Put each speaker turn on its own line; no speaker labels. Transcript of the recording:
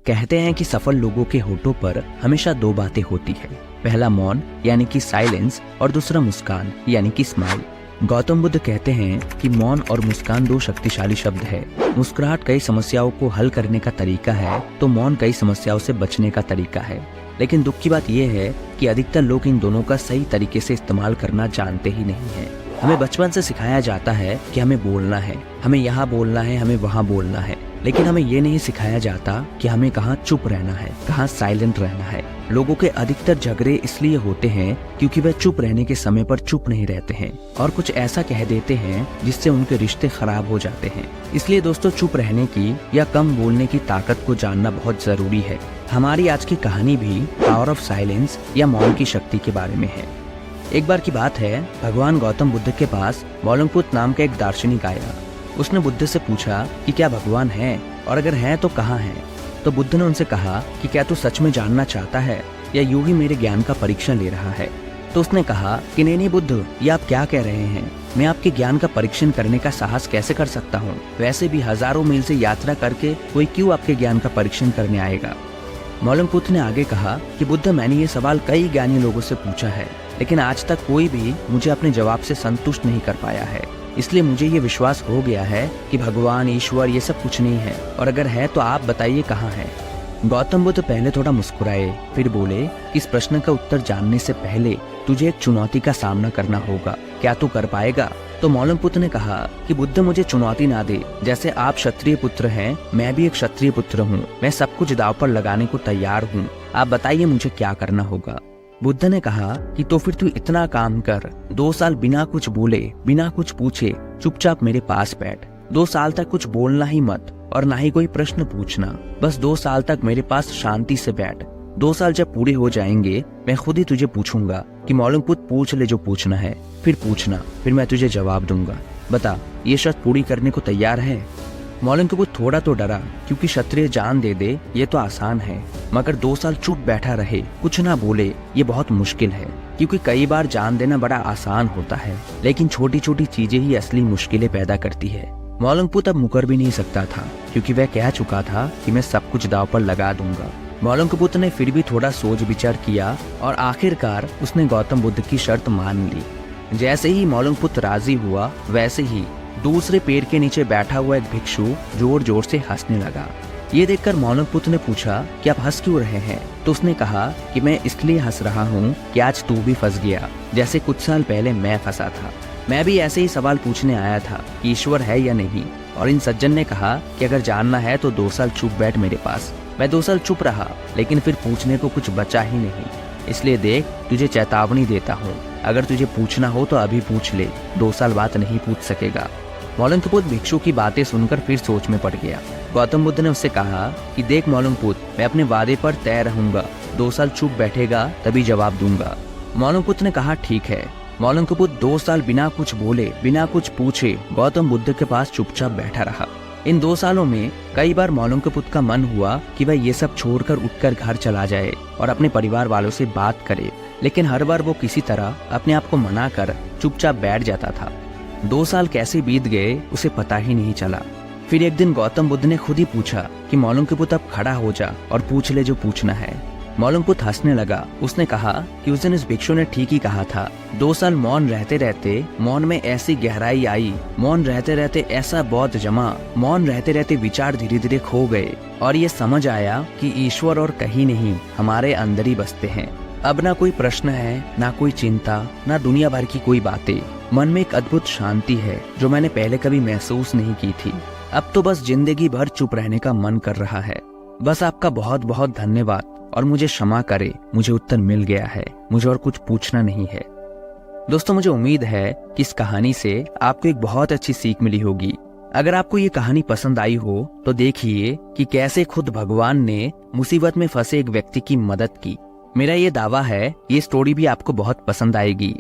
कहते हैं कि सफल लोगों के होठों पर हमेशा दो बातें होती है, पहला मौन यानी कि साइलेंस और दूसरा मुस्कान यानी कि स्माइल। गौतम बुद्ध कहते हैं कि मौन और मुस्कान दो शक्तिशाली शब्द है। मुस्कुराहट कई समस्याओं को हल करने का तरीका है तो मौन कई समस्याओं से बचने का तरीका है। लेकिन दुख की बात यह है कि अधिकतर लोग इन दोनों का सही तरीके से इस्तेमाल करना जानते ही नहीं है। हमें बचपन से सिखाया जाता है कि हमें बोलना है, हमें यहाँ बोलना है, हमें वहाँ बोलना है, लेकिन हमें ये नहीं सिखाया जाता कि हमें कहाँ चुप रहना है, कहाँ साइलेंट रहना है। लोगों के अधिकतर झगड़े इसलिए होते हैं क्योंकि वे चुप रहने के समय पर चुप नहीं रहते हैं और कुछ ऐसा कह देते हैं जिससे उनके रिश्ते खराब हो जाते हैं। इसलिए दोस्तों, चुप रहने की या कम बोलने की ताकत को जानना बहुत जरूरी है। हमारी आज की कहानी भी पावर ऑफ साइलेंस या मौन की शक्ति के बारे में है। एक बार की बात है, भगवान गौतम बुद्ध के पास मौलंगपुत नाम का एक दार्शनिक आया। उसने बुद्ध से पूछा कि क्या भगवान है और अगर है तो कहाँ है। तो बुद्ध ने उनसे कहा कि क्या तू सच में जानना चाहता है या यूं ही मेरे ज्ञान का परीक्षण ले रहा है। तो उसने कहा कि नहीं बुद्ध, ये आप क्या कह रहे हैं, मैं आपके ज्ञान का परीक्षण करने का साहस कैसे कर सकता हूँ। वैसे भी हजारों मील से यात्रा करके कोई क्यों आपके ज्ञान का परीक्षण करने आएगा। मौलंगपुत ने आगे कहा कि बुद्ध, मैंने ये सवाल कई ज्ञानी लोगों से पूछा है, लेकिन आज तक कोई भी मुझे अपने जवाब से संतुष्ट नहीं कर पाया है। इसलिए मुझे ये विश्वास हो गया है कि भगवान, ईश्वर ये सब कुछ नहीं है, और अगर है तो आप बताइए कहाँ है। गौतम बुद्ध पहले थोड़ा मुस्कुराए, फिर बोले कि इस प्रश्न का उत्तर जानने से पहले तुझे एक चुनौती का सामना करना होगा, क्या तू कर पाएगा। तो मौलंगपुत ने कहा कि बुद्ध, मुझे चुनौती ना दे। जैसे आप क्षत्रिय पुत्र हैं, मैं भी एक क्षत्रिय पुत्र हूँ। मैं सब कुछ दांव पर लगाने को तैयार हूँ। आप बताइए मुझे क्या करना होगा। बुद्ध ने कहा कि तो फिर तू इतना काम कर, 2 साल बिना कुछ बोले, बिना कुछ पूछे चुपचाप मेरे पास बैठ। 2 साल तक कुछ बोलना ही मत और ना ही कोई प्रश्न पूछना। बस 2 साल तक मेरे पास शांति से बैठ। 2 साल जब पूरे हो जाएंगे, मैं खुद ही तुझे पूछूंगा कि मौलंगपुत पूछ ले जो पूछना है, फिर पूछना, फिर मैं तुझे जवाब दूंगा। बता, ये शर्त पूरी करने को तैयार है। मौलंगपुत थोड़ा तो डरा, क्योंकि क्षत्रिय जान दे दे ये तो आसान है, मगर 2 साल चुप बैठा रहे, कुछ ना बोले, ये बहुत मुश्किल है। क्योंकि कई बार जान देना बड़ा आसान होता है, लेकिन छोटी छोटी चीजें ही असली मुश्किलें पैदा करती है। मौलंगपुत अब मुकर भी नहीं सकता था, क्योंकि वह कह चुका था कि मैं सब कुछ दांव पर लगा दूंगा। मौलंगपुत ने फिर भी थोड़ा सोच विचार किया और आखिरकार उसने गौतम बुद्ध की शर्त मान ली। जैसे ही मौलंगपुत राजी हुआ, वैसे ही दूसरे पेड़ के नीचे बैठा हुआ एक भिक्षु जोर जोर से हंसने लगा। ये देखकर मौलंगपुत ने पूछा कि आप हंस क्यों रहे हैं। तो उसने कहा कि मैं इसलिए हंस रहा हूँ कि आज तू भी फंस गया, जैसे कुछ साल पहले मैं फंसा था। मैं भी ऐसे ही सवाल पूछने आया था कि ईश्वर है या नहीं, और इन सज्जन ने कहा कि अगर जानना है तो 2 साल चुप बैठ मेरे पास। मैं 2 साल चुप रहा, लेकिन फिर पूछने को कुछ बचा ही नहीं। इसलिए देख, तुझे चेतावनी देता हूँ, अगर तुझे पूछना हो तो अभी पूछ ले, 2 साल बाद नहीं पूछ सकेगा। मौलंगपुत भिक्षु की बातें सुनकर फिर सोच में पड़ गया। गौतम बुद्ध ने उससे कहा कि देख मौलंगपुत, मैं अपने वादे पर तय रहूंगा, 2 साल चुप बैठेगा तभी जवाब दूंगा। मौलंगपुत ने कहा ठीक है। मौलंगपुत 2 साल बिना कुछ बोले, बिना कुछ पूछे गौतम बुद्ध के पास चुपचाप बैठा रहा। इन 2 सालों में कई बार मौलंगपुत का मन हुआ कि वह ये सब छोड़कर उठकर घर चला जाए और अपने परिवार वालों से बात करे, लेकिन हर बार वो किसी तरह अपने आप को मना कर चुपचाप बैठ जाता था। 2 साल कैसे बीत गए उसे पता ही नहीं चला। फिर एक दिन गौतम बुद्ध ने खुद ही पूछा कि मौलंगपुत अब खड़ा हो जा और पूछ ले जो पूछना है। मौलंगपुत हंसने लगा। उसने कहा कि उस दिन इस भिक्षु ने ठीक ही कहा था। 2 साल मौन रहते रहते मौन में ऐसी गहराई आई, मौन रहते रहते ऐसा बौद्ध जमा, मौन रहते रहते विचार धीरे धीरे खो गए और ये समझ आया कि ईश्वर और कहीं नहीं, हमारे अंदर ही बसते हैं। अब ना कोई प्रश्न है, ना कोई चिंता, ना दुनिया भर की कोई बातें। मन में एक अद्भुत शांति है जो मैंने पहले कभी महसूस नहीं की थी। अब तो बस जिंदगी भर चुप रहने का मन कर रहा है। बस आपका बहुत बहुत धन्यवाद और मुझे क्षमा करे, मुझे उत्तर मिल गया है, मुझे और कुछ पूछना नहीं है। दोस्तों, मुझे उम्मीद है कि इस कहानी से आपको एक बहुत अच्छी सीख मिली होगी। अगर आपको ये कहानी पसंद आई हो तो देखिए कि कैसे खुद भगवान ने मुसीबत में फंसे एक व्यक्ति की मदद की। मेरा ये दावा है ये स्टोरी भी आपको बहुत पसंद आएगी।